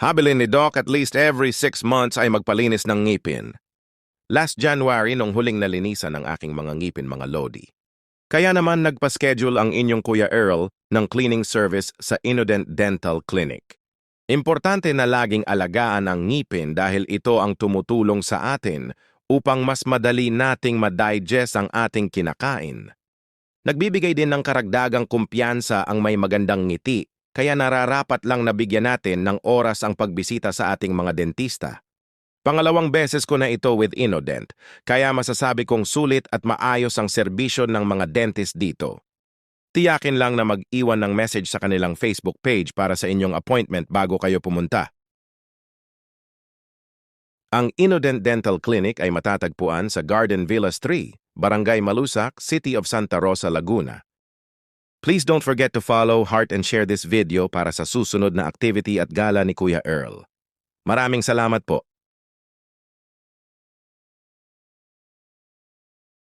Habilin ni Doc at least every 6 months ay magpalinis ng ngipin. Last January nung huling nalinisan ng aking mga ngipin mga lodi. Kaya naman nagpa-schedule ang inyong Kuya Earl ng cleaning service sa Innodent Dental Clinic. Importante na laging alagaan ang ngipin dahil ito ang tumutulong sa atin upang mas madali nating ma-digest ang ating kinakain. Nagbibigay din ng karagdagang kumpiyansa ang may magandang ngiti, kaya nararapat lang nabigyan natin ng oras ang pagbisita sa ating mga dentista. Pangalawang beses ko na ito with Innodent, kaya masasabi kong sulit at maayos ang serbisyo ng mga dentist dito. Tiyakin lang na mag-iwan ng message sa kanilang Facebook page para sa inyong appointment bago kayo pumunta. Ang Innodent Dental Clinic ay matatagpuan sa Garden Villas 3, Barangay Malusac, City of Santa Rosa, Laguna. Please don't forget to follow, heart and share this video para sa susunod na activity at gala ni Kuya Earl. Maraming salamat po.